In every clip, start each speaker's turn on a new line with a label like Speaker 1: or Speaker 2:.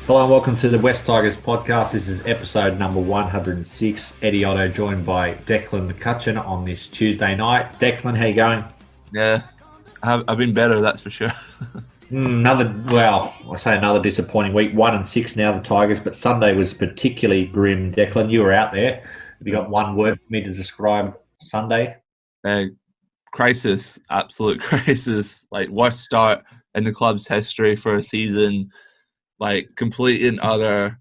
Speaker 1: Hello and welcome to the West Tigers podcast. This is episode number 106. Eddie Otto joined by Declan McCutcheon on this Tuesday night. Declan, how you going?
Speaker 2: Yeah, I've been better, that's for sure.
Speaker 1: Another disappointing week. 1-6 now, the Tigers, but Sunday was particularly grim. Declan, you were out there. Have you got one word for me to describe Sunday?
Speaker 2: Crisis, absolute crisis. Like, worst start in the club's history for a season. Like, complete and utter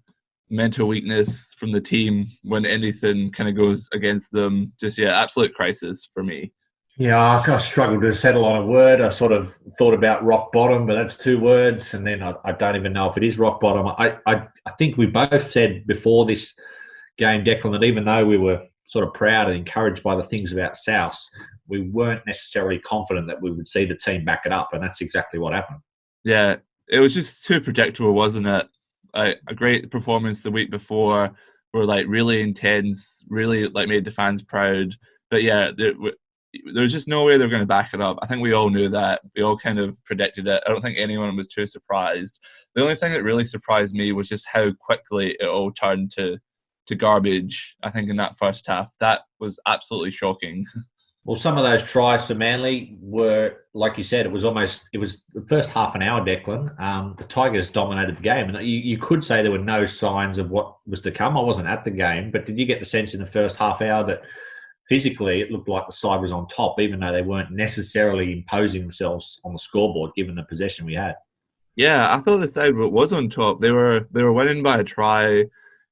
Speaker 2: mental weakness from the team when anything kind of goes against them. Absolute crisis for me.
Speaker 1: Yeah, I struggled to settle on a word. I sort of thought about rock bottom, but that's two words, and then I don't even know if it is rock bottom. I think we both said before this game, Declan, that even though we were sort of proud and encouraged by the things about South, we weren't necessarily confident that we would see the team back it up, and that's exactly what happened.
Speaker 2: Yeah, it was just too predictable, wasn't it? A great performance the week before, were like really intense, really like made the fans proud. But yeah, there's just no way they're going to back it up. I think we all knew that. We all kind of predicted it. I don't think anyone was too surprised. The only thing that really surprised me was just how quickly it all turned to garbage, I think, in that first half. That was absolutely shocking.
Speaker 1: Well, some of those tries for Manly were, like you said, it was the first half an hour, Declan. The Tigers dominated the game. And you could say there were no signs of what was to come. I wasn't at the game, but did you get the sense in the first half hour that physically it looked like the side was on top, even though they weren't necessarily imposing themselves on the scoreboard, given the possession we had?
Speaker 2: Yeah, I thought the side was on top. They were winning by a try.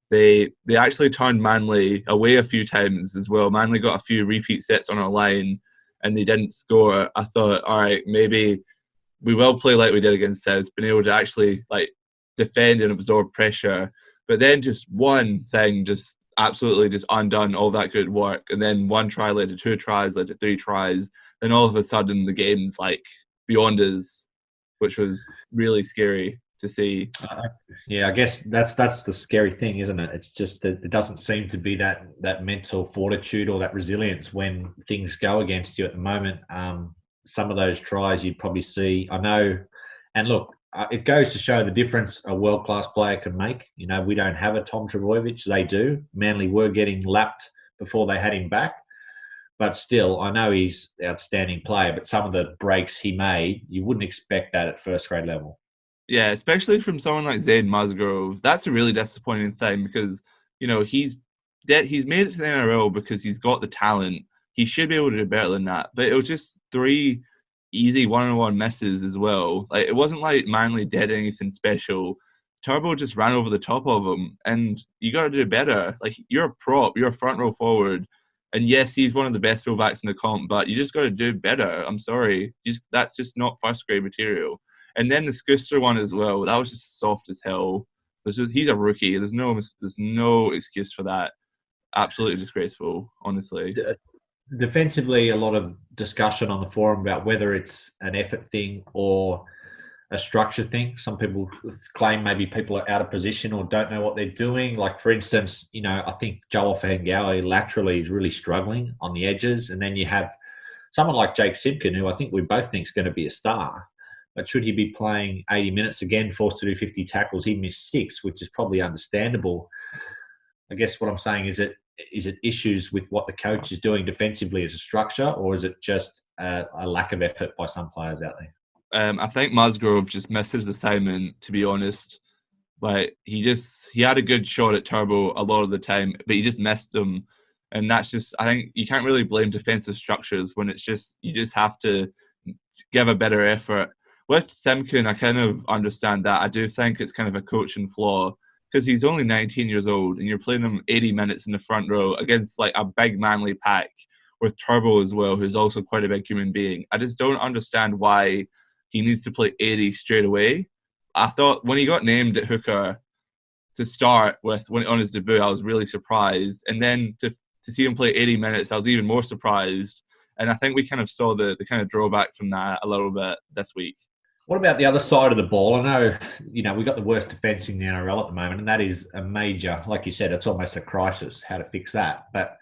Speaker 2: They actually turned Manly away a few times as well. Manly got a few repeat sets on our line and they didn't score. I thought, all right, maybe we will play like we did against South, being able to actually like defend and absorb pressure. But then just one thing just absolutely just undone all that good work. And then one try led to two tries, led to three tries. Then all of a sudden the game's like beyond us, which was really scary to see.
Speaker 1: I guess that's the scary thing, isn't it? It's just that it doesn't seem to be that mental fortitude or that resilience when things go against you at the moment. Some of those tries you'd probably see. I know, and look, it goes to show the difference a world-class player can make. You know, we don't have a Tom Trbojevic. They do. Manly were getting lapped before they had him back. But still, I know he's an outstanding player, but some of the breaks he made, you wouldn't expect that at first grade level.
Speaker 2: Yeah, especially from someone like Zayn Musgrove. That's a really disappointing thing because, you know, he's made it to the NRL because he's got the talent. He should be able to do better than that. But it was just three easy one-on-one misses as well. Like, it wasn't like Manly did anything special. Turbo just ran over the top of him, and you got to do better. Like, you're a prop, you're a front row forward, and yes, he's one of the best fullbacks in the comp, but you just got to do better. I'm sorry, that's just not first grade material. And then the Schuster one as well, that was just soft as hell. He's a rookie. There's no excuse for that. Absolutely disgraceful, honestly.
Speaker 1: Defensively, a lot of discussion on the forum about whether it's an effort thing or a structure thing. Some people claim maybe people are out of position or don't know what they're doing. Like, for instance, you know, I think Joel Fahengawi laterally is really struggling on the edges. And then you have someone like Jake Simpkin, who I think we both think is going to be a star. But should he be playing 80 minutes again, forced to do 50 tackles? He missed 6, which is probably understandable. I guess what I'm saying is it issues with what the coach is doing defensively as a structure, or is it just a lack of effort by some players out there?
Speaker 2: I think Musgrove just missed his assignment, to be honest. Like, he had a good shot at Turbo a lot of the time, but he just missed them. And that's just, I think you can't really blame defensive structures when it's just, you just have to give a better effort. With Simpkin, I kind of understand that. I do think it's kind of a coaching flaw because he's only 19 years old and you're playing him 80 minutes in the front row against like a big Manly pack with Turbo as well, who's also quite a big human being. I just don't understand why he needs to play 80 straight away. I thought when he got named at hooker to start with on his debut, I was really surprised. And then to see him play 80 minutes, I was even more surprised. And I think we kind of saw the kind of drawback from that a little bit this week.
Speaker 1: What about the other side of the ball? I know, you know, we've got the worst defence in the NRL at the moment, and that is a major, like you said, it's almost a crisis, how to fix that. But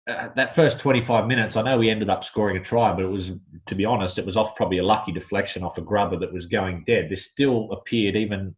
Speaker 1: that first 25 minutes, I know we ended up scoring a try, but it was, to be honest, it was off probably a lucky deflection off a grubber that was going dead. There still appeared, even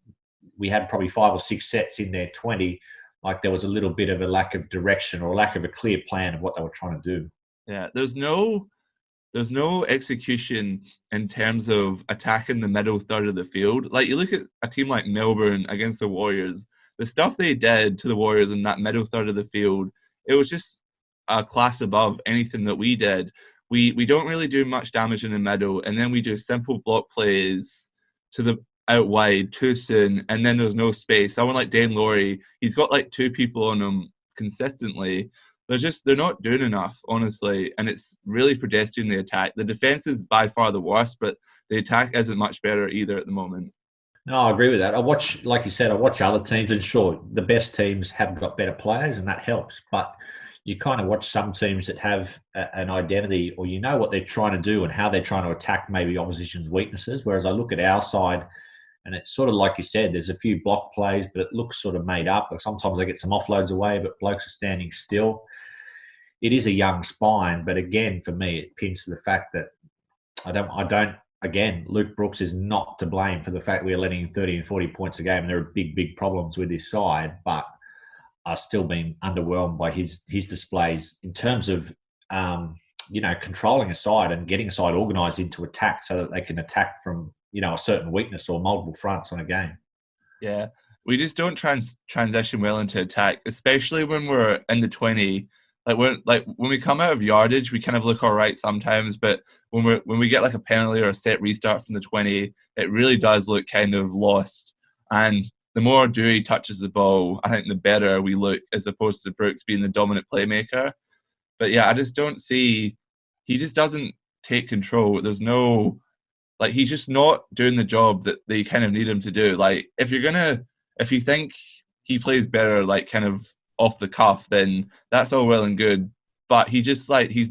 Speaker 1: we had probably 5 or 6 sets in their 20, like there was a little bit of a lack of direction or lack of a clear plan of what they were trying to do.
Speaker 2: Yeah, there's no execution in terms of attacking the middle third of the field. Like, you look at a team like Melbourne against the Warriors, the stuff they did to the Warriors in that middle third of the field, it was just a class above anything that we did. We don't really do much damage in the middle, and then we do simple block plays to the out wide too soon, and then there's no space. Someone like Dane Laurie, he's got like 2 people on him consistently. They're not doing enough, honestly, and it's really pedestrian, the attack. The defense is by far the worst, but the attack isn't much better either at the moment.
Speaker 1: No, I agree with that. I watch, like you said, I watch other teams, and sure, the best teams have got better players, and that helps. But you kind of watch some teams that have an identity, or you know what they're trying to do and how they're trying to attack maybe opposition's weaknesses. Whereas I look at our side, and it's sort of like you said, there's a few block plays, but it looks sort of made up. Sometimes they get some offloads away, but blokes are standing still. It is a young spine, but again, for me, it pins to the fact that again, Luke Brooks is not to blame for the fact we're letting 30 and 40 points a game, and there are big problems with his side, but I've still been underwhelmed by his displays in terms of, controlling a side and getting a side organised into attack so that they can attack from, a certain weakness or multiple fronts on a game.
Speaker 2: Yeah, we just don't transition well into attack, especially when we're in the 20. When we come out of yardage, we kind of look all right sometimes, but when we get like a penalty or a set restart from the 20, it really does look kind of lost. And the more Dewey touches the ball, I think the better we look, as opposed to Brooks being the dominant playmaker. But yeah, I just don't see, he just doesn't take control. There's no, he's just not doing the job that they kind of need him to do. Like, if you think he plays better, kind of off the cuff, then that's all well and good. But he's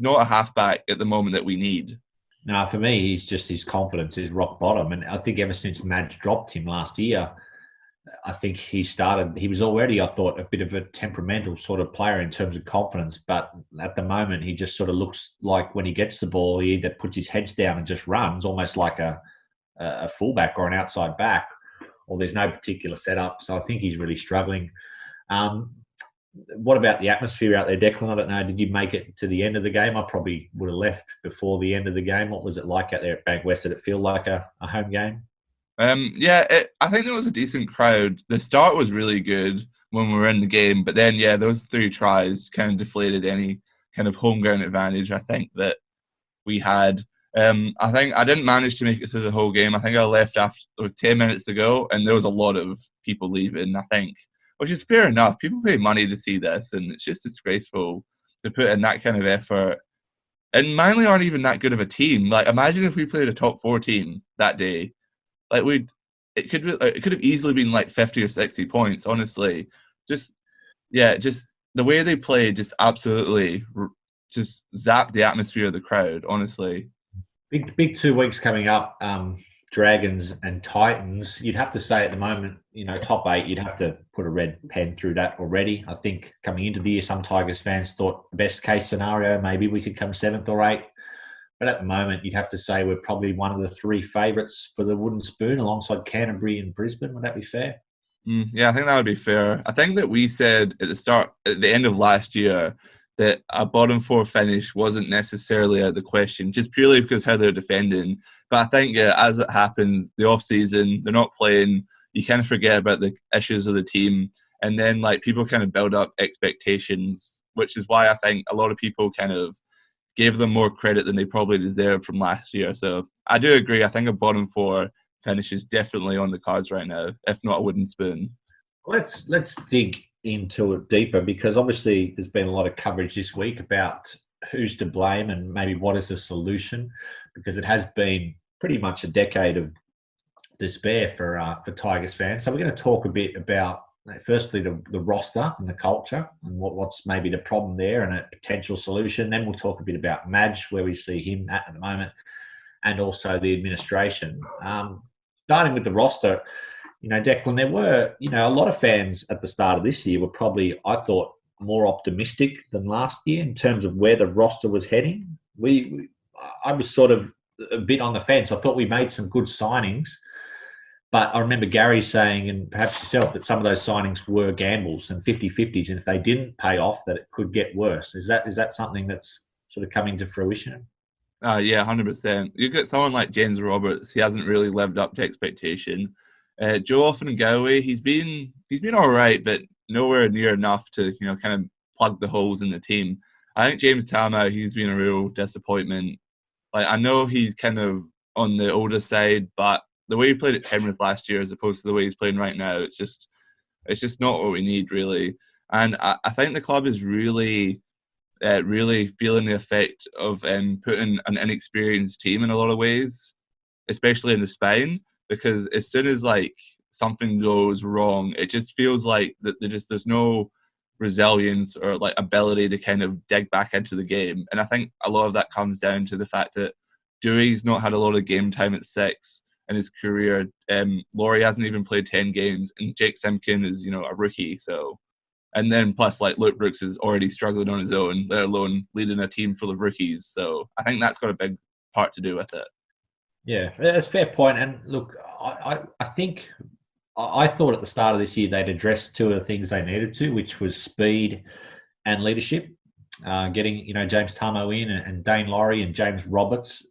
Speaker 2: not a halfback at the moment that we need.
Speaker 1: No, for me, his confidence is rock bottom. And I think ever since Madge dropped him last year, I think he was already, I thought, a bit of a temperamental sort of player in terms of confidence. But at the moment, he just sort of looks like when he gets the ball, he either puts his heads down and just runs, almost like a fullback or an outside back, or there's no particular setup. So I think he's really struggling. What about the atmosphere out there, Declan? I don't know. Did you make it to the end of the game? I probably would have left before the end of the game. What was it like out there at Bankwest? Did it feel like a home game?
Speaker 2: I think there was a decent crowd. The start was really good when we were in the game, but then, those 3 tries kind of deflated any kind of home ground advantage I think that we had. I think I didn't manage to make it through the whole game. I think I left after 10 minutes to go, and there was a lot of people leaving, I think, which is fair enough. People pay money to see this, and it's just disgraceful to put in that kind of effort. And Manly aren't even that good of a team. Imagine if we played a top 4 team that day. It could have easily been 50 or 60 points, honestly. Just the way they played just absolutely just zapped the atmosphere of the crowd, honestly.
Speaker 1: Big 2 weeks coming up, Dragons and Titans. You'd have to say at the moment, top 8, you'd have to put a red pen through that already. I think coming into the year, some Tigers fans thought the best case scenario, maybe we could come 7th or 8th. But at the moment, you'd have to say we're probably one of the 3 favourites for the Wooden Spoon alongside Canterbury and Brisbane. Would that be fair?
Speaker 2: Yeah, I think that would be fair. I think that we said at the end of last year, that a bottom 4 finish wasn't necessarily out of the question, just purely because how they're defending. But I think as it happens, the off-season, they're not playing, you kind of forget about the issues of the team. And then people kind of build up expectations, which is why I think a lot of people kind of gave them more credit than they probably deserved from last year. So I do agree. I think a bottom 4 finish is definitely on the cards right now, if not a Wooden Spoon.
Speaker 1: Let's dig into it deeper, because obviously there's been a lot of coverage this week about who's to blame and maybe what is the solution, because it has been pretty much a decade of despair for Tigers fans. So we're going to talk a bit about, firstly, the roster and the culture and what's maybe the problem there and a potential solution. Then we'll talk a bit about Madge, where we see him at the moment, and also the administration. Starting with the roster, Declan, there were, a lot of fans at the start of this year were probably, I thought, more optimistic than last year in terms of where the roster was heading. I was sort of a bit on the fence. I thought we made some good signings, But I remember Gary saying, and perhaps yourself, that some of those signings were gambles and 50-50s, and if they didn't pay off, that it could get worse. Is that something that's sort of coming to fruition?
Speaker 2: Yeah, 100%. You get someone like James Roberts. He hasn't really lived up to expectation. Joe Offengawi, he's been all right, but nowhere near enough to kind of plug the holes in the team. I think James Tamo, he's been a real disappointment. Like, I know he's kind of on the older side, but the way he played at Penrith last year, as opposed to the way he's playing right now, it's just not what we need, really. And I think the club is really feeling the effect of putting an inexperienced team in a lot of ways, especially in the spine, because as soon as like something goes wrong, it just feels like that there's no resilience or like ability to kind of dig back into the game. And I think a lot of that comes down to the fact that Dewey's not had a lot of game time at six in his career. Laurie hasn't even played 10 games, and Jake Simpkin is a rookie. So, and then plus like Luke Brooks is already struggling on his own, let alone leading a team full of rookies. So I think that's got a big part to do with it.
Speaker 1: Yeah, that's a fair point. And look, I think I thought at the start of this year they'd addressed two of the things they needed to, which was speed and leadership. Getting James Tamo in and Dane Laurie and James Roberts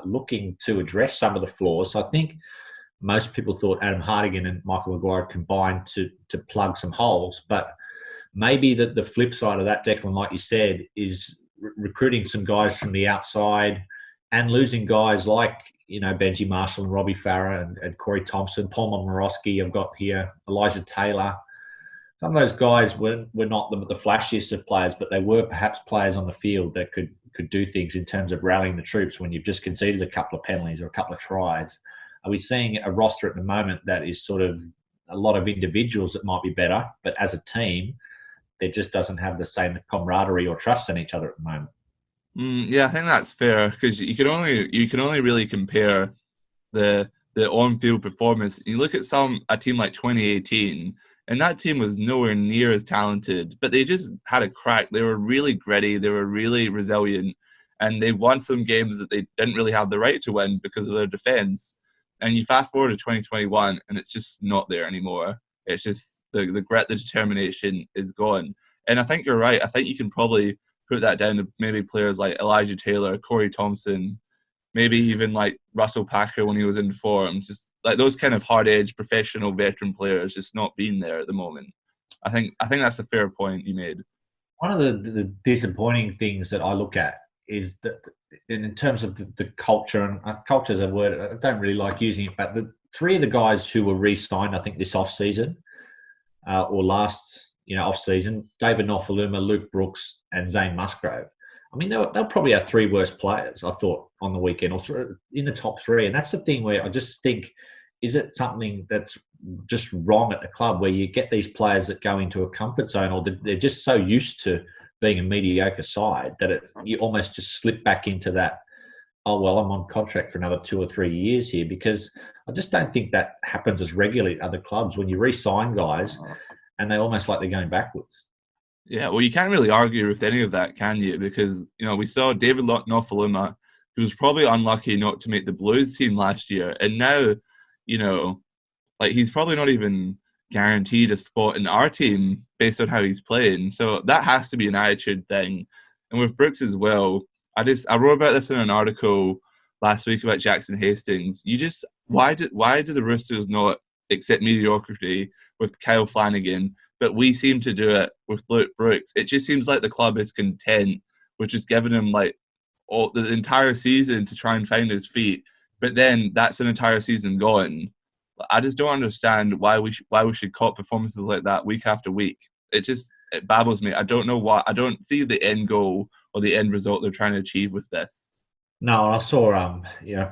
Speaker 1: looking to address some of the flaws. So I think most people thought Adam Hartigan and Michael Maguire combined to plug some holes, but maybe the flip side of that, Declan, like you said, is recruiting some guys from the outside and losing guys like Benji Marshall and Robbie Farah and Corey Thompson, Paul Momorowski. I've got here Elijah Taylor. Some of those guys were not the flashiest of players, but they were perhaps players on the field that could do things in terms of rallying the troops when you've just conceded a couple of penalties or a couple of tries. Are we seeing a roster at the moment that is sort of a lot of individuals that might be better, but as a team, there just doesn't have the same camaraderie or trust in each other at the moment?
Speaker 2: Yeah, I think that's fair because you can only really compare the on-field performance. You look at a team like 2018, and that team was nowhere near as talented, but they just had a crack. They were really gritty, they were really resilient, and they won some games that they didn't really have the right to win because of their defense. And you fast forward to 2021, and it's just not there anymore. It's just the grit, the determination is gone. And I think you're right. I think you can probably put that down to maybe players like Elijah Taylor, Corey Thompson, maybe even like Russell Packer when he was in form. Just like those kind of hard-edged professional veteran players just not being there at the moment. I think that's a fair point you made.
Speaker 1: One of the disappointing things that I look at is that in terms of the culture, and culture is a word I don't really like using it, but the three of the guys who were re-signed, I think this off-season or last off-season, David Nofaluma, Luke Brooks and Zane Musgrove. I mean, they'll probably have three worst players, I thought, on the weekend, or in the top three. And that's the thing where I just think, is it something that's just wrong at the club where you get these players that go into a comfort zone, or they're just so used to being a mediocre side that you almost just slip back into that, oh, well, I'm on contract for another 2 or 3 years here, because I just don't think that happens as regularly at other clubs when you re-sign guys and they're almost like they're going backwards.
Speaker 2: Yeah, well, you can't really argue with any of that, can you? Because, we saw David Nofaluma, who was probably unlucky not to make the Blues team last year. And now, like he's probably not even guaranteed a spot in our team based on how he's playing. So that has to be an attitude thing. And with Brooks as well, I wrote about this in an article last week about Jackson Hastings. Why did the Roosters not accept mediocrity with Kyle Flanagan, but we seem to do it with Luke Brooks? It just seems like the club is content with just giving him like all the entire season to try and find his feet, but then that's an entire season gone. I just don't understand why we should cop performances like that week after week. It baffles me. I don't know why. I don't see the end goal or the end result they're trying to achieve with this.
Speaker 1: No, and I saw,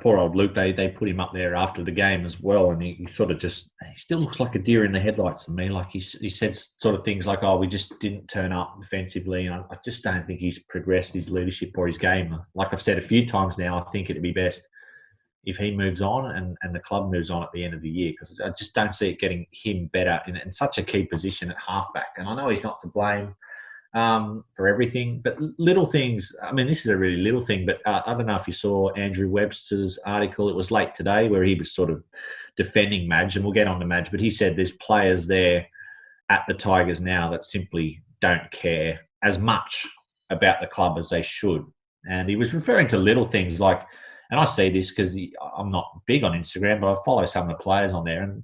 Speaker 1: poor old Luke. They put him up there after the game as well, and he sort of he still looks like a deer in the headlights to me. Like he said sort of things like, "Oh, we just didn't turn up defensively," and I just don't think he's progressed his leadership or his game. Like I've said a few times now, I think it'd be best if he moves on and the club moves on at the end of the year, because I just don't see it getting him better in such a key position at halfback. And I know he's not to blame for everything, but little things. I mean, this is a really little thing, but I don't know if you saw Andrew Webster's article. It was late today where he was sort of defending Madge, and we'll get on to Madge, but he said there's players there at the Tigers now that simply don't care as much about the club as they should. And he was referring to little things like, and I see this because I'm not big on Instagram, but I follow some of the players on there, and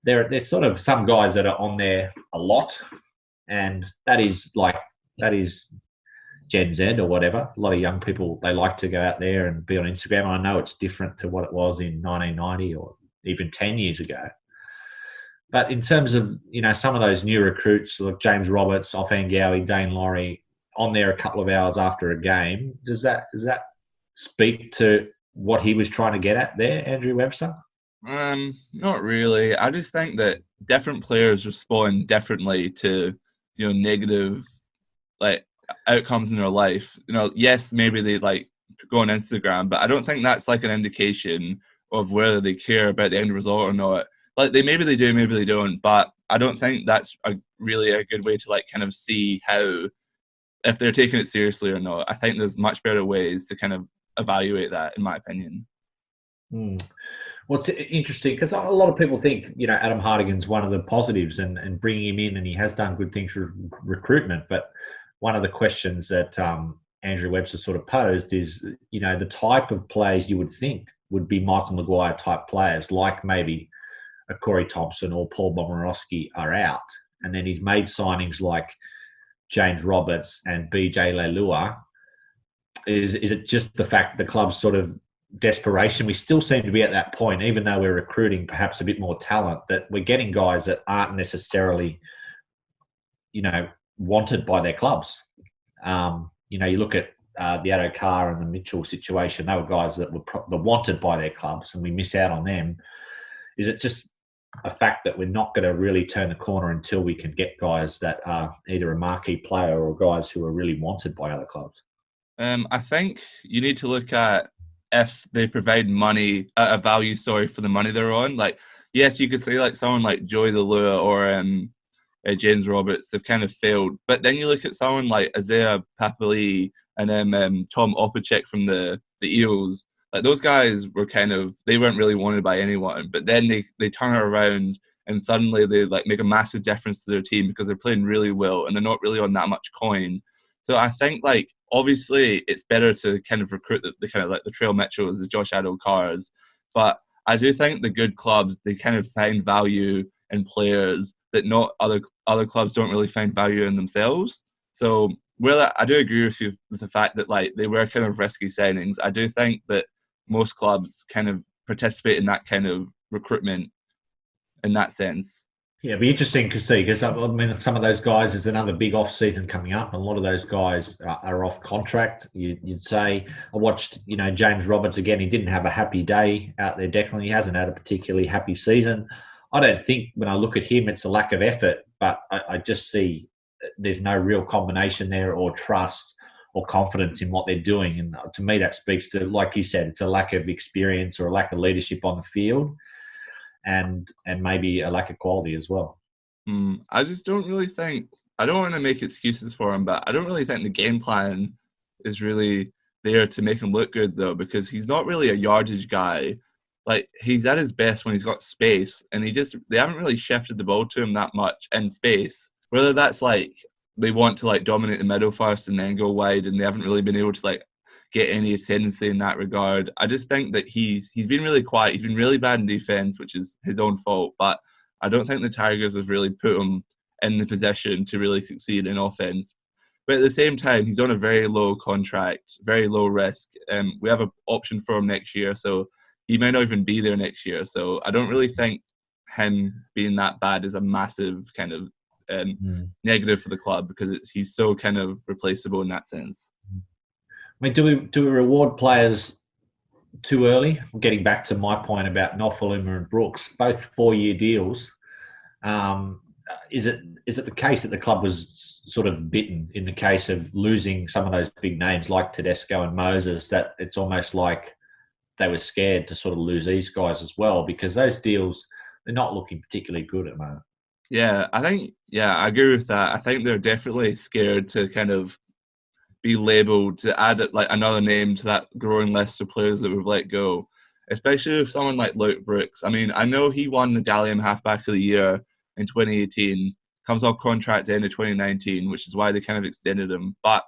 Speaker 1: there's sort of some guys that are on there a lot, and that is Gen Z or whatever. A lot of young people, they like to go out there and be on Instagram. I know it's different to what it was in 1990 or even 10 years ago. But in terms of, some of those new recruits like James Roberts, Offan Gowie, Dane Laurie, on there a couple of hours after a game, does that speak to what he was trying to get at there, Andrew Webster?
Speaker 2: Not really. I just think that different players respond differently to, negative, outcomes in their life. Yes, maybe they go on Instagram, but I don't think that's an indication of whether they care about the end result or not. Maybe they do, maybe they don't, but I don't think that's really a good way to kind of see how, if they're taking it seriously or not. I think there's much better ways to kind of evaluate that, in my opinion.
Speaker 1: Well, it's interesting because a lot of people think, Adam Hartigan's one of the positives and bringing him in, and he has done good things for recruitment. But one of the questions that Andrew Webster sort of posed is, the type of players you would think would be Michael Maguire type players, like maybe a Corey Thompson or Paul Bomorowski are out. And then he's made signings like James Roberts and BJ Leilua. Is it just the fact the club's sort of desperation? We still seem to be at that point, even though we're recruiting perhaps a bit more talent, that we're getting guys that aren't necessarily, wanted by their clubs. You look at the Addo-Carr and the Mitchell situation, they were guys that were wanted by their clubs, and we miss out on them. Is it just a fact that we're not going to really turn the corner until we can get guys that are either a marquee player or guys who are really wanted by other clubs?
Speaker 2: I think you need to look at if they provide money, a value, for the money they're on. Yes, you could say someone like Joey Leilua or James Roberts, they've kind of failed. But then you look at someone like Isaiah Papali'i and then Tom Opacek from the Eels. Those guys were they weren't really wanted by anyone. But then they turn it around and suddenly they make a massive difference to their team because they're playing really well and they're not really on that much coin. So I think obviously it's better to kind of recruit the kind of the Trail Mitchells, the Josh Addo-Carrs. But I do think the good clubs, they kind of find value in players that not other clubs don't really find value in themselves. So I do agree with you with the fact that they were kind of risky signings. I do think that most clubs kind of participate in that kind of recruitment in that sense.
Speaker 1: Yeah, it'd be interesting to see because some of those guys, there's another big off season coming up, and a lot of those guys are off contract. You'd say I watched, James Roberts again. He didn't have a happy day out there. Definitely, he hasn't had a particularly happy season. I don't think when I look at him, it's a lack of effort, but I just see there's no real combination there or trust or confidence in what they're doing. And to me, that speaks to, like you said, it's a lack of experience or a lack of leadership on the field. And maybe a lack of quality as well.
Speaker 2: I just don't really think, I don't want to make excuses for him, but I don't really think the game plan is really there to make him look good though, because he's not really a yardage guy. He's at his best when he's got space, and they haven't really shifted the ball to him that much in space. Whether that's they want to dominate the middle first and then go wide, and they haven't really been able to get any ascendancy in that regard. I just think that he's been really quiet. He's been really bad in defense, which is his own fault. But I don't think the Tigers have really put him in the position to really succeed in offense. But at the same time, he's on a very low contract, very low risk. We have an option for him next year, so he may not even be there next year. So I don't really think him being that bad is a massive kind of negative for the club because he's so kind of replaceable in that sense.
Speaker 1: Do we reward players too early? Getting back to my point about Nofoaluma and Brooks, both 4-year deals. Is it the case that the club was sort of bitten in the case of losing some of those big names like Tedesco and Moses, that it's almost like they were scared to sort of lose these guys as well because those deals, they're not looking particularly good at the moment?
Speaker 2: Yeah, I agree with that. I think they're definitely scared to kind of be labelled, to add another name to that growing list of players that we've let go. especially with someone like Luke Brooks. I mean, I know he won the Dalian Halfback of the Year in 2018, comes off contract at the end of 2019, which is why they kind of extended him. But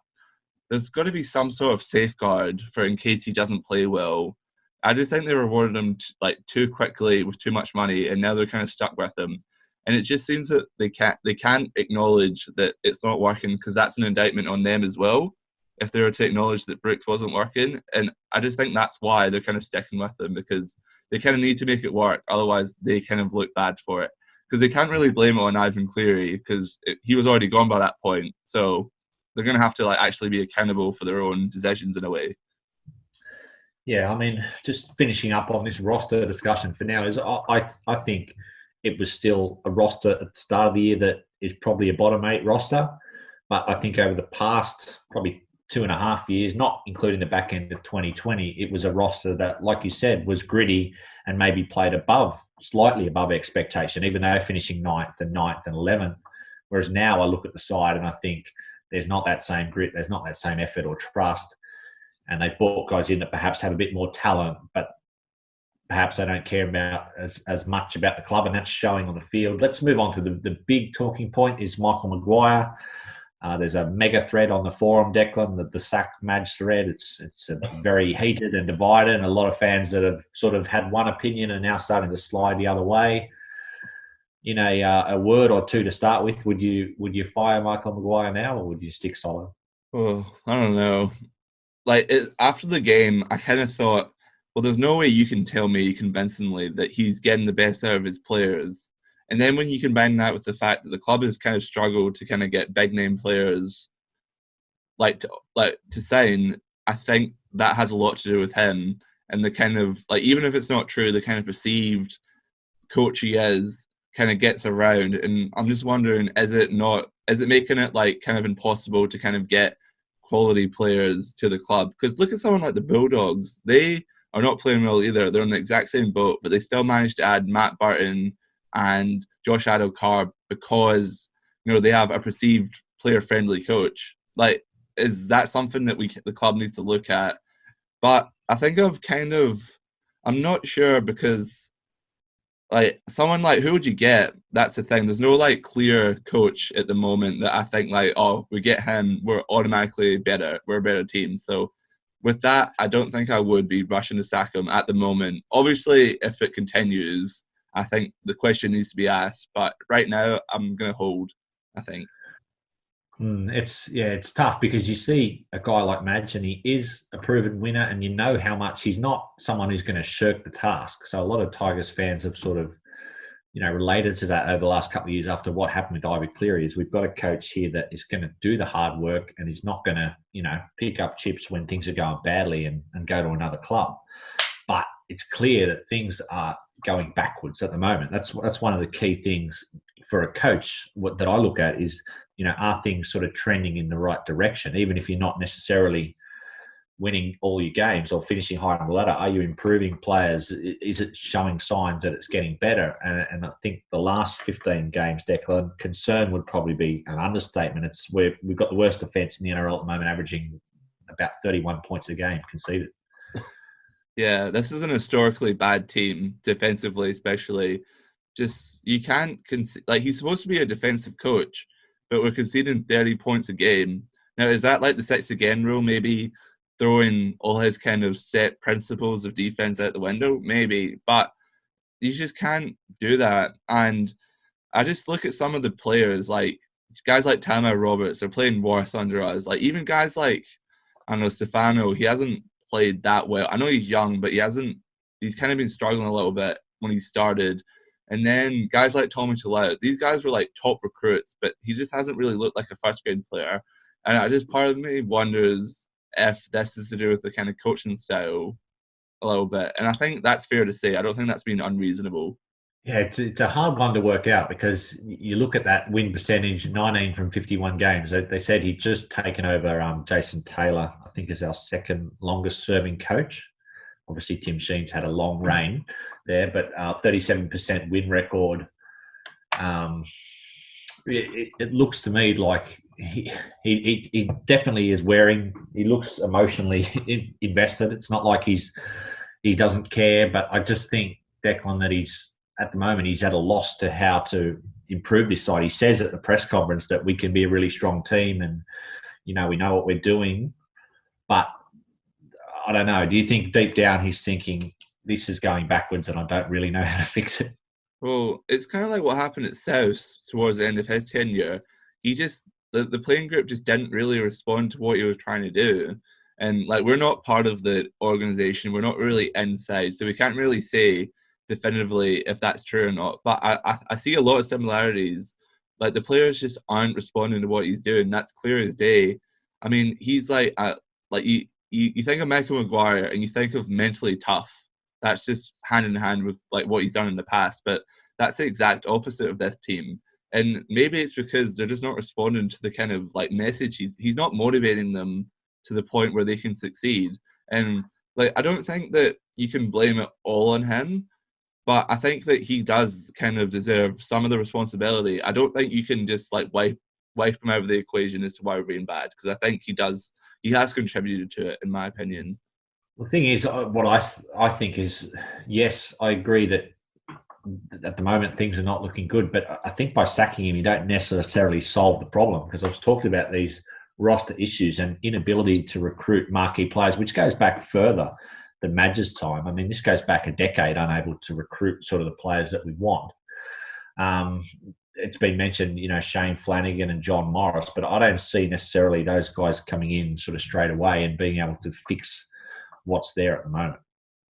Speaker 2: there's got to be some sort of safeguard for in case he doesn't play well. I just think they rewarded him too quickly with too much money, and now they're kind of stuck with him. And it just seems that they can't acknowledge that it's not working, because that's an indictment on them as well, if they were to acknowledge that Brooks wasn't working. And I just think that's why they're kind of sticking with them, because they kind of need to make it work. Otherwise, they kind of look bad for it. Because they can't really blame it on Ivan Cleary, because he was already gone by that point. So they're going to have to actually be accountable for their own decisions in a way.
Speaker 1: Yeah, I mean, just finishing up on this roster discussion for now is I think it was still a roster at the start of the year that is probably a bottom 8 roster. But I think over the past probably 2.5 years, not including the back end of 2020, it was a roster that, like you said, was gritty and maybe played slightly above expectation, even though finishing 9th and 11th. Whereas now I look at the side and I think there's not that same grit, there's not that same effort or trust. And they've brought guys in that perhaps have a bit more talent, but perhaps they don't care about as much about the club, and that's showing on the field. Let's move on to the big talking point is Michael Maguire. There's a mega thread on the forum, Declan, the Sack Madge thread. It's very heated and divided, and a lot of fans that have sort of had one opinion are now starting to slide the other way. In a word or two to start with, would you fire Michael Maguire now, or would you stick solid?
Speaker 2: Oh, I don't know. After the game, I kind of thought, well, there's no way you can tell me convincingly that he's getting the best out of his players. And then when you combine that with the fact that the club has kind of struggled to kind of get big name players to sign, I think that has a lot to do with him and the kind of even if it's not true, the kind of perceived coach he is kind of gets around. And I'm just wondering, is it making it kind of impossible to kind of get quality players to the club? Because look at someone like the Bulldogs. They are not playing well either. They're in the exact same boat, but they still managed to add Matt Burton and Josh Addo-Carr because they have a perceived player-friendly coach. Is that something that the club needs to look at? But I think I'm not sure, because someone who would you get? That's the thing. There's no clear coach at the moment that I think we get him, we're automatically better. We're a better team. So with that, I don't think I would be rushing to sack him at the moment. Obviously, if it continues, I think the question needs to be asked. But right now, I'm going to hold, I think.
Speaker 1: It's tough, because you see a guy like Madge, and he is a proven winner, and you know how much he's not someone who's going to shirk the task. So a lot of Tigers fans have sort of, related to that over the last couple of years after what happened with Ivan Cleary. Is we've got a coach here that is going to do the hard work, and he's not going to, pick up chips when things are going badly and go to another club. But it's clear that things are going backwards at the moment. That's one of the key things for a coach that I look at is, are things sort of trending in the right direction? Even if you're not necessarily winning all your games or finishing high on the ladder, are you improving players? Is it showing signs that it's getting better? And I think the last 15 games, Declan, concern would probably be an understatement. It's where we've got the worst defence in the NRL at the moment, averaging about 31 points a game conceded.
Speaker 2: Yeah, this is an historically bad team, defensively especially. Just, you can't he's supposed to be a defensive coach, but we're conceding 30 points a game. Now, is that the 6 again rule, maybe throwing all his kind of set principles of defense out the window? Maybe, but you just can't do that. And I just look at some of the players, guys like Tama Roberts are playing worse under us. Even guys I don't know, Stefano, he hasn't played that well. I know he's young, but he's kind of been struggling a little bit when he started. And then guys like Tommy Talau, these guys were top recruits, but he just hasn't really looked like a first grade player. And part of me wonders if this is to do with the kind of coaching style a little bit. And I think that's fair to say. I don't think that's been unreasonable.
Speaker 1: Yeah, it's a hard one to work out, because you look at that win percentage, 19 from 51 games. They said he'd just taken over Jason Taylor, I think, is our second longest serving coach. Obviously, Tim Sheen's had a long reign there, but 37% win record. It looks to me like he definitely is he looks emotionally invested. It's not like he's he doesn't care. But I just think, Declan, that he's at the moment he's at a loss to how to improve this side. He says at the press conference that we can be a really strong team, and we know what we're doing. But I don't know. Do you think deep down he's thinking this is going backwards and I don't really know how to fix it?
Speaker 2: Well, it's kind of like what happened at South towards the end of his tenure. The playing group just didn't really respond to what he was trying to do. And like, we're not part of the organization. We're not really inside. So we can't really say definitively if that's true or not. But I see a lot of similarities. Like, the players just aren't responding to what he's doing. That's clear as day. I mean, he's like you think of Michael Maguire and you think of mentally tough. That's just hand in hand with like what he's done in the past. But that's the exact opposite of this team. And maybe it's because they're just not responding to the kind of like message. He's not motivating them to the point where they can succeed. And like, I don't think that you can blame it all on him, but I think that he does kind of deserve some of the responsibility. I don't think you can just like wipe him out of the equation as to why we're being bad, because I think he has contributed to it, in my opinion.
Speaker 1: The thing is, what I think is, yes, I agree that at the moment things are not looking good, but I think by sacking him, you don't necessarily solve the problem, because I've talked about these roster issues and inability to recruit marquee players, which goes back further than Madge's time. I mean, this goes back a decade, unable to recruit sort of the players that we want. It's been mentioned, Shane Flanagan and John Morris, but I don't see necessarily those guys coming in sort of straight away and being able to fix what's there at the moment.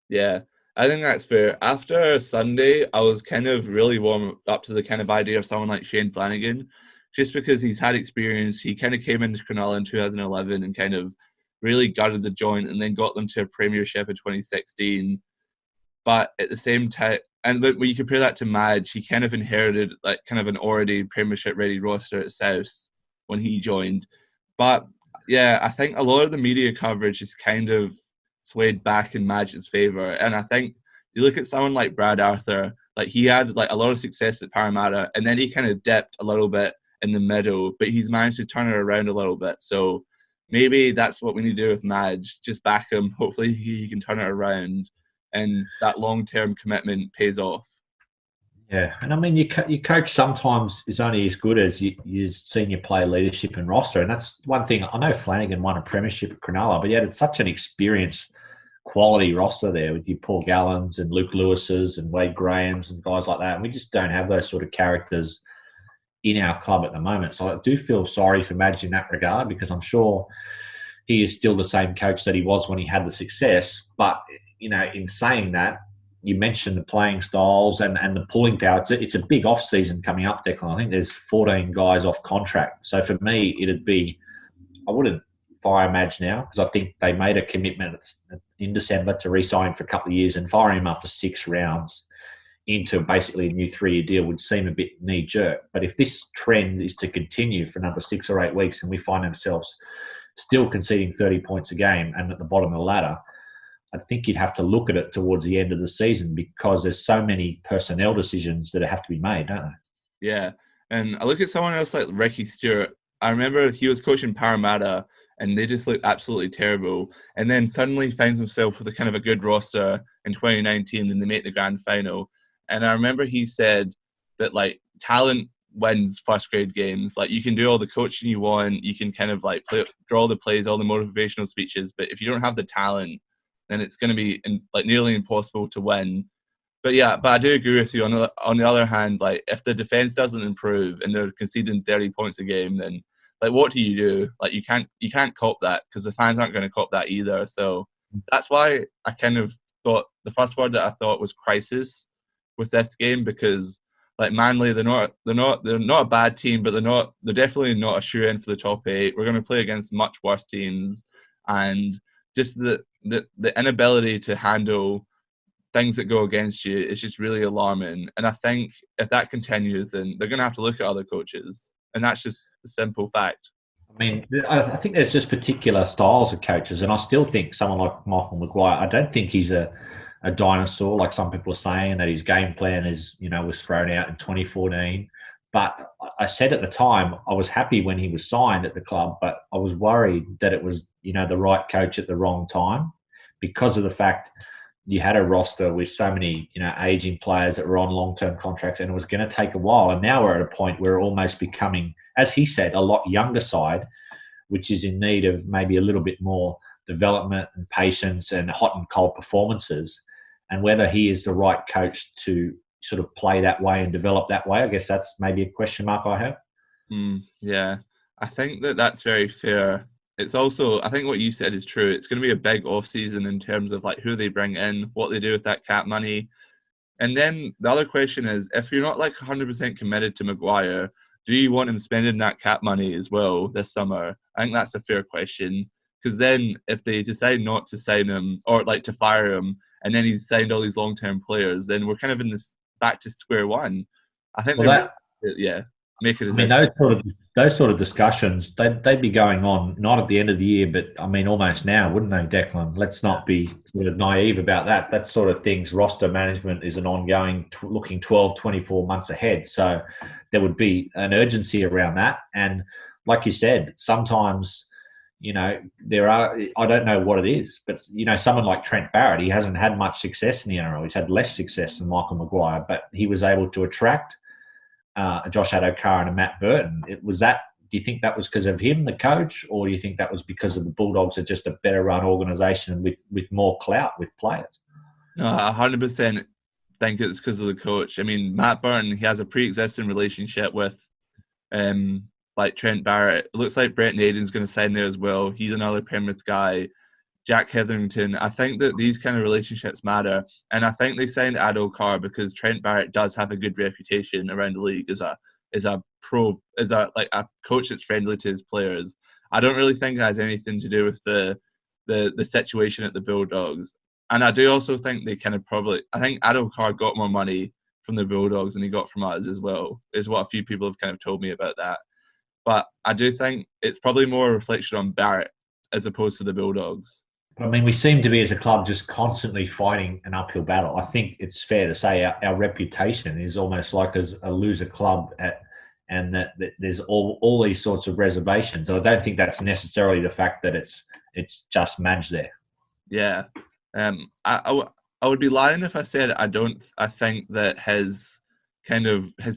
Speaker 2: Yeah, I think that's fair. After Sunday, I was kind of really warmed up to the kind of idea of someone like Shane Flanagan, just because he's had experience. He kind of came into Cronulla in 2011 and kind of really gutted the joint and then got them to a premiership in 2016. But at the same time, and when you compare that to Madge, he kind of inherited like kind of an already premiership-ready roster at South when he joined. But yeah, I think a lot of the media coverage is kind of swayed back in Madge's favour. And I think you look at someone like Brad Arthur, like he had like a lot of success at Parramatta, and then he kind of dipped a little bit in the middle, but he's managed to turn it around a little bit. So maybe that's what we need to do with Madge. Just back him. Hopefully he can turn it around, and that long-term commitment pays off.
Speaker 1: Yeah, and I mean, your coach sometimes is only as good as your senior player leadership and roster, and that's one thing. I know Flanagan won a premiership at Cronulla, but he had such an experienced, quality roster there with your Paul Gallons and Luke Lewis's and Wade Grahams and guys like that, and we just don't have those sort of characters in our club at the moment. So I do feel sorry for Madge in that regard, because I'm sure he is still the same coach that he was when he had the success. But, in saying that, you mentioned the playing styles and the pulling power. It's a big off season coming up, Declan. I think there's 14 guys off contract. So for me, I wouldn't fire Madge now, because I think they made a commitment in December to re-sign him for a couple of years, and firing him after 6 rounds into basically a new 3-year deal would seem a bit knee-jerk. But if this trend is to continue for another 6 or 8 weeks and we find ourselves still conceding 30 points a game and at the bottom of the ladder, I think you'd have to look at it towards the end of the season, because there's so many personnel decisions that have to be made, don't there?
Speaker 2: Yeah, and I look at someone else like Ricky Stewart. I remember he was coaching Parramatta and they just looked absolutely terrible. And then suddenly finds himself with a kind of a good roster in 2019 and they make the grand final. And I remember he said that like talent wins first grade games. Like, you can do all the coaching you want, you can kind of like draw the plays, all the motivational speeches, but if you don't have the talent, then it's going to be like nearly impossible to win. But yeah, but I do agree with you. On the other hand, like if the defense doesn't improve and they're conceding 30 points a game, then like what do you do? Like you can't cop that, because the fans aren't going to cop that either. So that's why I kind of thought the first word that I thought was crisis with this game, because like Manly, they're not a bad team, but they're definitely not a shoe in for the top 8. We're going to play against much worse teams, and just the inability to handle things that go against you is just really alarming. And I think if that continues, then they're going to have to look at other coaches, and that's just a simple fact.
Speaker 1: I mean, I think there's just particular styles of coaches, and I still think someone like Michael Maguire, I don't think he's a dinosaur like some people are saying, that his game plan was thrown out in 2014. But I said at the time, I was happy when he was signed at the club, but I was worried that it was, the right coach at the wrong time, because of the fact you had a roster with so many, aging players that were on long-term contracts, and it was going to take a while. And now we're at a point where we're almost becoming, as he said, a lot younger side, which is in need of maybe a little bit more development and patience and hot and cold performances. And whether he is the right coach to sort of play that way and develop that way, I guess that's maybe a question mark I have.
Speaker 2: Yeah, I think that's very fair. It's also, I think what you said is true. It's going to be a big off season in terms of like who they bring in, what they do with that cap money. And then the other question is, if you're not like 100% committed to Maguire, do you want him spending that cap money as well this summer? I think that's a fair question. Because then if they decide not to sign him or like to fire him, and then he's signed all these long-term players, then we're kind of in this back to square one. I think make a decision.
Speaker 1: I mean, those sort of discussions, they'd be going on not at the end of the year, but I mean, almost now, wouldn't they, Declan? Let's not be sort of naive about that. That sort of things, roster management is an ongoing, looking 12, 24 months ahead. So there would be an urgency around that. And like you said, sometimes, there are, I don't know what it is, but, someone like Trent Barrett, he hasn't had much success in the NRL. He's had less success than Michael Maguire, but he was able to attract Josh Addo-Carr and a Matt Burton. Do you think that was because of him, the coach, or do you think that was because of the Bulldogs are just a better run organisation with more clout with players?
Speaker 2: No, 100% think it's because of the coach. I mean, Matt Burton, he has a pre-existing relationship with like Trent Barrett. It looks like Brett Naden's going to sign there as well. He's another Penrith guy. Jack Hetherington. I think that these kind of relationships matter. And I think they signed Addo-Carr because Trent Barrett does have a good reputation around the league as a coach that's friendly to his players. I don't really think it has anything to do with the situation at the Bulldogs. And I do also think I think Addo-Carr got more money from the Bulldogs than he got from us as well, is what a few people have kind of told me about that. But I do think it's probably more a reflection on Barrett as opposed to the Bulldogs.
Speaker 1: I mean, we seem to be as a club just constantly fighting an uphill battle. I think it's fair to say our reputation is almost like as a loser club and that there's all these sorts of reservations. And I don't think that's necessarily the fact that it's just Madge there.
Speaker 2: Yeah. I would be lying if I said I think that his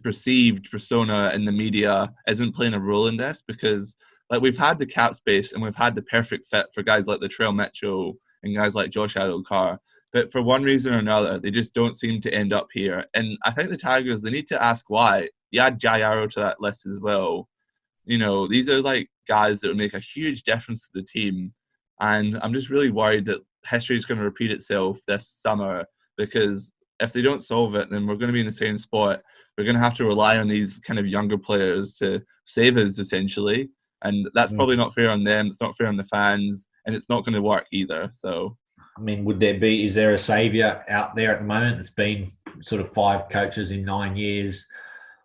Speaker 2: perceived persona in the media isn't playing a role in this, because like we've had the cap space and we've had the perfect fit for guys like Latrell Mitchell and guys like Josh Addo-Carr, but for one reason or another, they just don't seem to end up here. And I think the Tigers, they need to ask why. You add Jai Arrow to that list as well. These are like guys that would make a huge difference to the team. And I'm just really worried that history is going to repeat itself this summer, because if they don't solve it, then we're going to be in the same spot. We're going to have to rely on these kind of younger players to save us, essentially. And that's probably not fair on them. It's not fair on the fans, and it's not going to work either. So,
Speaker 1: I mean, is there a saviour out there at the moment? It's been sort of 5 coaches in 9 years.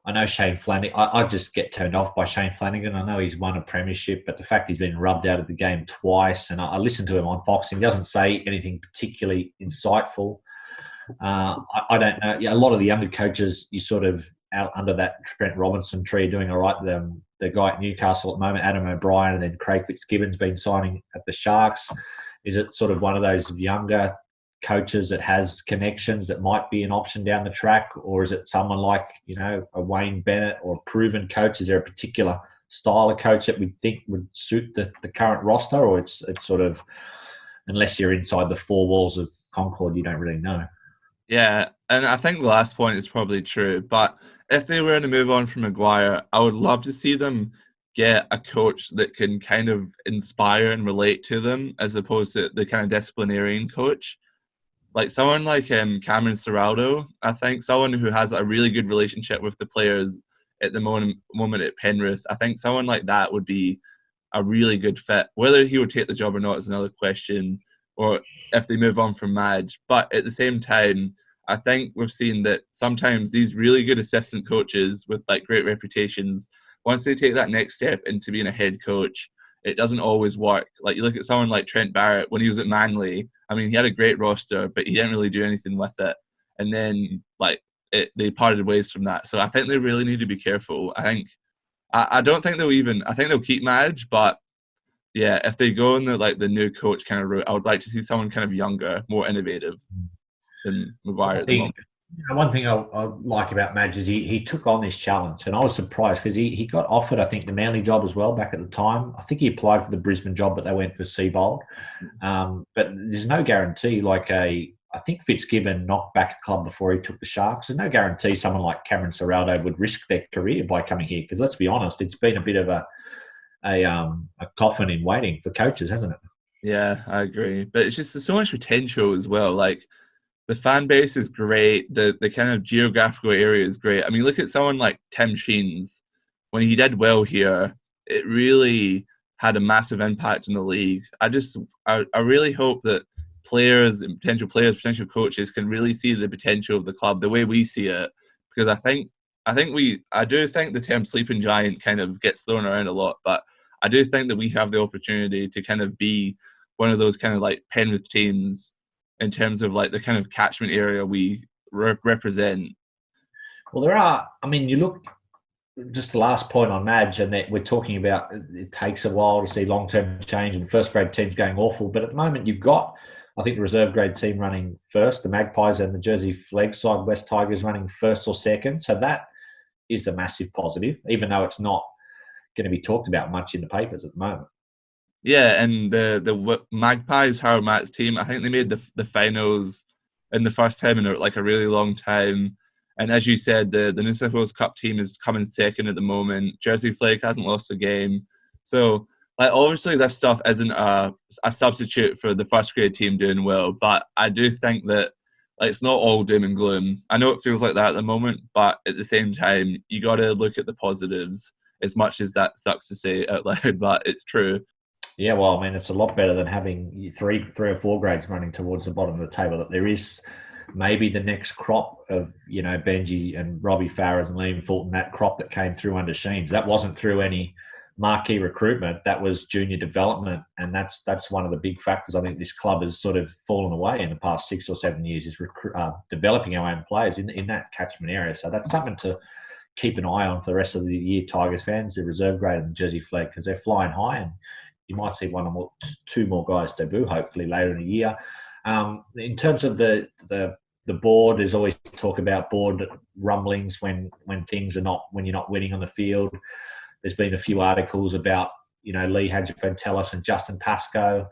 Speaker 1: I know Shane Flanagan. I just get turned off by Shane Flanagan. I know he's won a premiership, but the fact he's been rubbed out of the game twice, and I listened to him on Fox, and he doesn't say anything particularly insightful. I don't know. Yeah, a lot of the younger coaches, you sort of out under that Trent Robinson tree doing all right. The guy at Newcastle at the moment, Adam O'Brien, and then Craig Fitzgibbon's been signing at the Sharks. Is it sort of one of those younger coaches that has connections that might be an option down the track, or is it someone like a Wayne Bennett or a proven coach? Is there a particular style of coach that we think would suit the current roster, or it's sort of, unless you're inside the 4 walls of Concord, you don't really know?
Speaker 2: Yeah, and I think the last point is probably true. But if they were to move on from Maguire, I would love to see them get a coach that can kind of inspire and relate to them, as opposed to the kind of disciplinarian coach. Like someone like Cameron Ciraldo, I think someone who has a really good relationship with the players at the moment at Penrith. I think someone like that would be a really good fit. Whether he would take the job or not is another question, or if they move on from Madge. But at the same time, I think we've seen that sometimes these really good assistant coaches with like great reputations, once they take that next step into being a head coach, it doesn't always work. Like you look at someone like Trent Barrett when he was at Manly. I mean, he had a great roster, but he didn't really do anything with it. And then they parted ways from that. So I think they really need to be careful. I don't think I think they'll keep Madge, but yeah, if they go in the new coach kind of route, I would like to see someone kind of younger, more innovative. than Maguire
Speaker 1: One
Speaker 2: at the
Speaker 1: thing,
Speaker 2: moment.
Speaker 1: one thing I like about Madge is he took on this challenge, and I was surprised because he got offered, I think, the Manly job as well back at the time. I think he applied for the Brisbane job, but they went for Seabold. But there's no guarantee. I think Fitzgibbon knocked back a club before he took the Sharks. There's no guarantee someone like Cameron Ciraldo would risk their career by coming here. Because let's be honest, it's been a bit of a coffin in waiting for coaches, hasn't it?
Speaker 2: Yeah, I agree. But it's just there's so much potential as well. Like the fan base is great. The kind of geographical area is great. I mean, look at someone like Tim Sheens. When he did well here, it really had a massive impact in the league. I really hope that players, potential coaches can really see the potential of the club the way we see it. Because I do think the term sleeping giant kind of gets thrown around a lot, but I do think that we have the opportunity to kind of be one of those kind of like Penrith teams in terms of like the kind of catchment area we represent.
Speaker 1: Well, there are. I mean, you look. Just the last point on Madge, and that we're talking about, it takes a while to see long-term change, and first grade teams going awful. But at the moment, you've got, I think, the reserve grade team running first, the Magpies, and the Jersey Flegg side, West Tigers, running first or second. So that is a massive positive, even though it's not going to be talked about much in the papers at the moment.
Speaker 2: Yeah, and the Magpies, Harold Matt's team, I think they made the finals in the first time in like a really long time. And as you said, the New South Wales Cup team is coming second at the moment. Jersey Flegg hasn't lost a game. So, like, obviously this stuff isn't a substitute for the first grade team doing well, but I do think that like it's not all doom and gloom. I know it feels like that at the moment, but at the same time, you got to look at the positives as much as that sucks to say out loud, but it's true.
Speaker 1: Yeah, well, I mean, it's a lot better than having three or four grades running towards the bottom of the table. That there is maybe the next crop of, Benji and Robbie Farahs and Liam Fulton, that crop that came through under Sheens. That wasn't through any marquee recruitment. That was junior development, and that's one of the big factors. I think this club has sort of fallen away in the past 6 or 7 years is developing our own players in that catchment area. So that's something to keep an eye on for the rest of the year, Tigers fans, the reserve grade and the Jersey Flegg, because they're flying high, and you might see two more guys debut hopefully later in the year. In terms of the board, there's always talk about board rumblings when things are not, when you're not winning on the field. There's been a few articles about Lee Hadjipentelis and Justin Pascoe.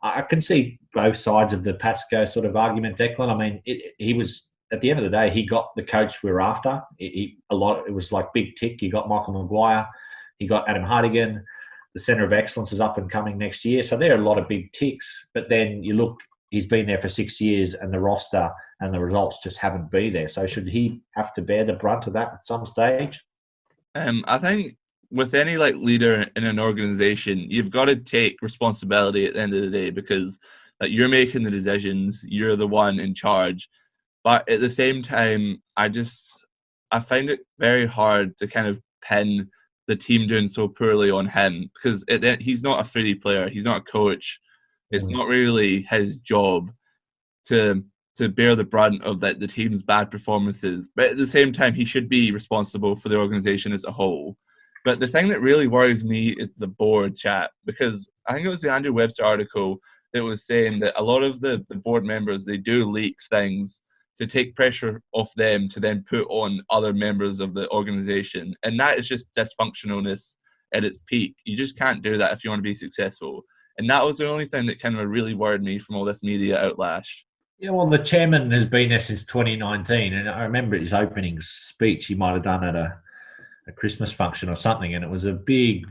Speaker 1: I can see both sides of the Pascoe sort of argument, Declan. I mean, he was, at the end of the day, he got the coach we were after. It was like big tick. You got Michael Maguire, he got Adam Hartigan. The Centre of Excellence is up and coming next year. So there are a lot of big ticks. But then you look, he's been there for 6 years and the roster and the results just haven't been there. So should he have to bear the brunt of that at some stage?
Speaker 2: I think with any like leader in an organization, you've got to take responsibility at the end of the day because like you're making the decisions, you're the one in charge. But at the same time, I find it very hard to kind of pin the team doing so poorly on him because he's not a footy player. He's not a coach. It's not really his job to bear the brunt of the team's bad performances. But at the same time, he should be responsible for the organization as a whole. But the thing that really worries me is the board chat, because I think it was the Andrew Webster article that was saying that a lot of the board members, they do leak things to take pressure off them to then put on other members of the organization. And that is just dysfunctionalness at its peak. You just can't do that if you want to be successful. And that was the only thing that kind of really worried me from all this media outlash.
Speaker 1: Yeah, well, the chairman has been there since 2019. And I remember his opening speech he might have done at a Christmas function or something. And it was a big,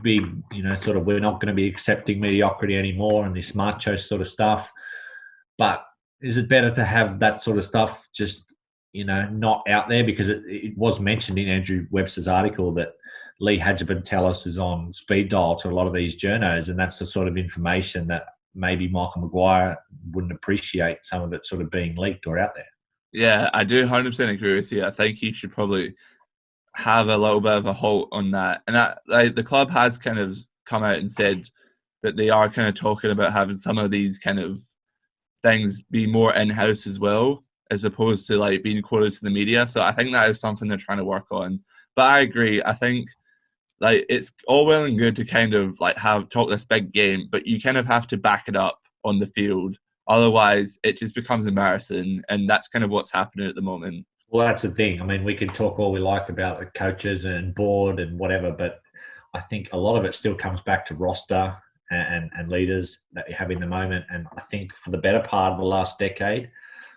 Speaker 1: sort of, we're not going to be accepting mediocrity anymore and this macho sort of stuff. But is it better to have that sort of stuff just, not out there? Because it was mentioned in Andrew Webster's article that Lee Hadjipentelis is on speed dial to a lot of these journos, and that's the sort of information that maybe Michael Maguire wouldn't appreciate, some of it sort of being leaked or out there.
Speaker 2: Yeah, I do 100% agree with you. I think he should probably have a little bit of a halt on that. And the club has kind of come out and said that they are kind of talking about having some of these kind of things be more in-house as well, as opposed to like being quoted to the media. So I think that is something they're trying to work on. But I agree. I think like it's all well and good to kind of like talk this big game, but you kind of have to back it up on the field. Otherwise, it just becomes embarrassing, and that's kind of what's happening at the moment.
Speaker 1: Well, that's the thing. I mean, we can talk all we like about the coaches and board and whatever, but I think a lot of it still comes back to roster and leaders that you have in the moment. And I think for the better part of the last decade,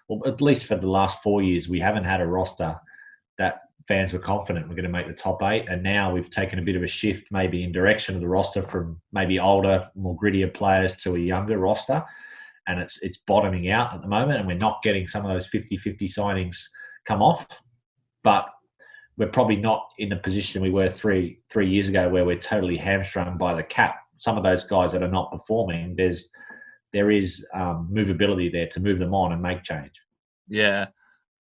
Speaker 1: or at least for the last 4 years, we haven't had a roster that fans were confident we're going to make the top 8. And now we've taken a bit of a shift maybe in direction of the roster from maybe older, more grittier players to a younger roster. And it's bottoming out at the moment, and we're not getting some of those 50-50 signings come off. But we're probably not in the position we were three years ago where we're totally hamstrung by the cap. Some of those guys that are not performing, there is movability there to move them on and make change.
Speaker 2: Yeah,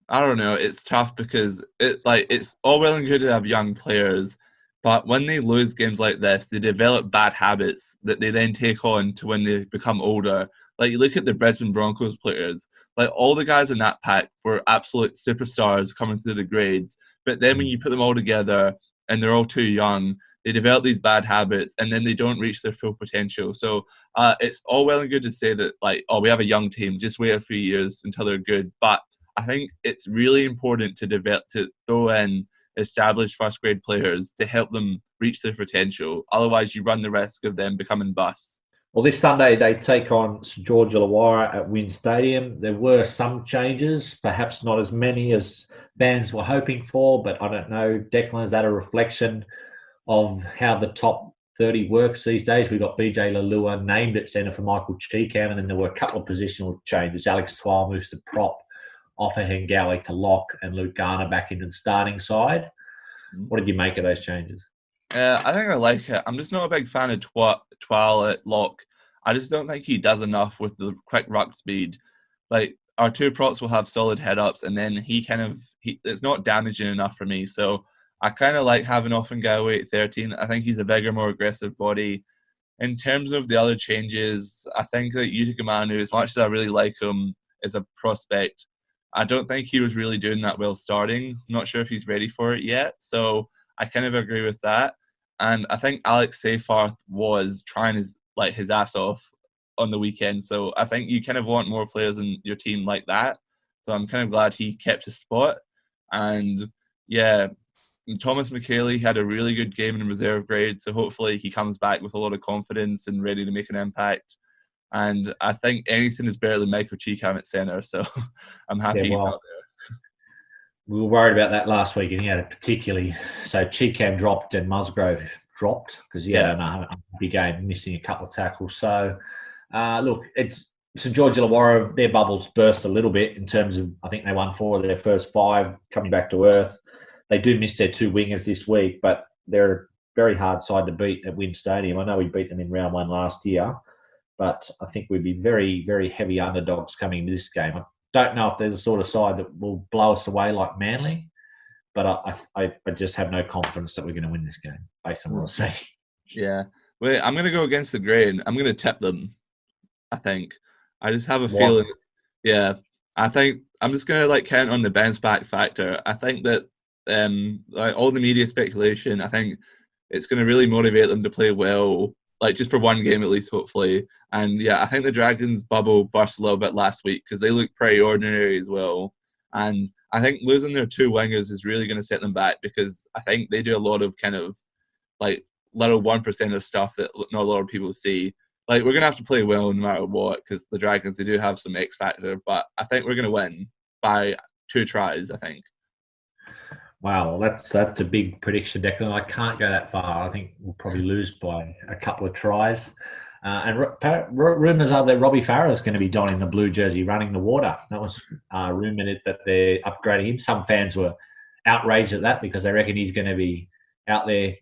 Speaker 2: I don't know. It's tough because it's all well and good to have young players, but when they lose games like this, they develop bad habits that they then take on to when they become older. Like, you look at the Brisbane Broncos players, like all the guys in that pack were absolute superstars coming through the grades. But then when you put them all together and they're all too young, they develop these bad habits and then they don't reach their full potential. So it's all well and good to say that, like, oh, we have a young team, just wait a few years until they're good. But I think it's really important to throw in established first grade players to help them reach their potential. Otherwise, you run the risk of them becoming busts.
Speaker 1: Well, this Sunday they take on St George Illawarra at WIN Stadium. There were some changes, perhaps not as many as fans were hoping for, but I don't know. Declan, is that a reflection of how the top 30 works these days? We got BJ Lalua named at centre for Michael Cheekham, and then there were a couple of positional changes. Alex Twal moves to prop, Offa Hengawi to lock, and Luke Garner back into the starting side. What did you make of those changes?
Speaker 2: I think I like it. I'm just not a big fan of Twal at lock. I just don't think he does enough with the quick ruck speed. Like, our two props will have solid head-ups, and then it's not damaging enough for me. So I kind of like having Offengawi at 13. I think he's a bigger, more aggressive body. In terms of the other changes, I think that Utica Manu, as much as I really like him as a prospect, I don't think he was really doing that well starting. I'm not sure if he's ready for it yet. So I kind of agree with that. And I think Alex Seyfarth was trying his ass off on the weekend. So I think you kind of want more players in your team like that. So I'm kind of glad he kept his spot. And yeah, Thomas McKaylee had a really good game in reserve grade. So hopefully he comes back with a lot of confidence and ready to make an impact. And I think anything is better than Michael Cheekham at centre. So I'm happy he's out there.
Speaker 1: We were worried about that last week, and he had a particularly. So Cheekham dropped and Musgrove dropped because he had a big game, missing a couple of tackles. So, look, it's St George Illawarra. Their bubbles burst a little bit in terms of, I think they won 4 of their first 5 coming back to earth. They do miss their 2 wingers this week, but they're a very hard side to beat at WIN Stadium. I know we beat them in round 1 last year, but I think we'd be very, very heavy underdogs coming into this game. I don't know if they're the sort of side that will blow us away like Manly, but I just have no confidence that we're going to win this game based on what I see.
Speaker 2: Yeah. Wait, I'm going to go against the grain. I'm going to tip them, I think. I just have a feeling. Yeah. I think I'm just going to count on the bounce back factor. I think that all the media speculation, I think it's going to really motivate them to play well, just for one game at least, hopefully. And yeah, I think the Dragons bubble burst a little bit last week because they look pretty ordinary as well. And I think losing their 2 wingers is really going to set them back because I think they do a lot of kind of little 1% of stuff that not a lot of people see. We're going to have to play well no matter what because the Dragons, they do have some X factor, but I think we're going to win by 2 tries, I think.
Speaker 1: Wow, well, that's a big prediction, Declan. I can't go that far. I think we'll probably lose by a couple of tries. And rumours are that Robbie Farah is going to be donning the blue jersey, running the water. That was rumoured that they're upgrading him. Some fans were outraged at that because they reckon he's going to be out there,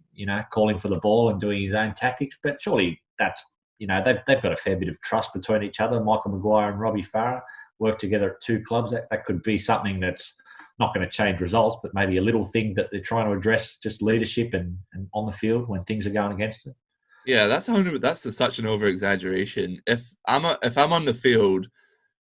Speaker 1: calling for the ball and doing his own tactics. But surely that's, they've got a fair bit of trust between each other. Michael Maguire and Robbie Farah work together at 2 clubs. That could be something that's not going to change results, but maybe a little thing that they're trying to address, just leadership and on the field when things are going against it.
Speaker 2: Yeah, that's such an over exaggeration. If I'm on the field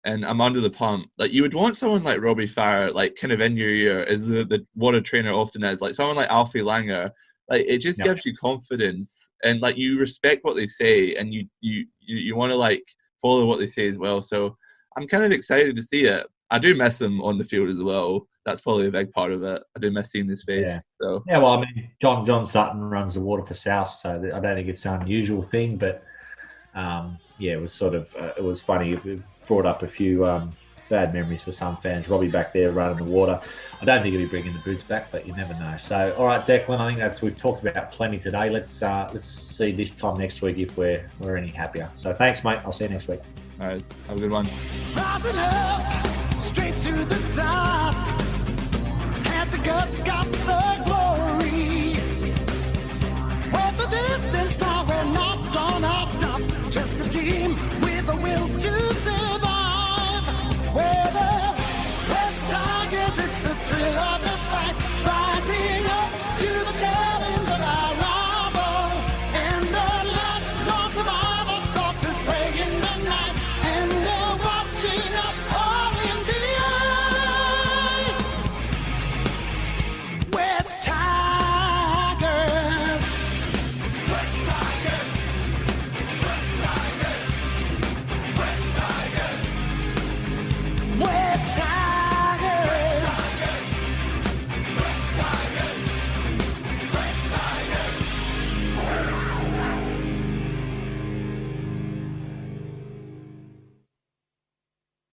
Speaker 2: and I'm under the pump, you would want someone like Robbie Farah, kind of in your ear, as the what a trainer often is, someone like Alfie Langer. It just gives you confidence and you respect what they say and you want to follow what they say as well. So I'm kind of excited to see it. I do miss him on the field as well. That's probably a big part of it. I do miss seeing his face.
Speaker 1: Yeah.
Speaker 2: So
Speaker 1: Yeah, well, I mean, John Sutton runs the water for South, so I don't think it's an unusual thing. But it was sort of it was funny. It brought up a few bad memories for some fans. Robbie back there running the water. I don't think he'll be bringing the boots back, but you never know. So, all right, Declan, I think we've talked about plenty today. Let's see this time next week if we're any happier. So, thanks, mate. I'll see you next week.
Speaker 2: all right, have a good one.
Speaker 3: Rising up, straight to the top.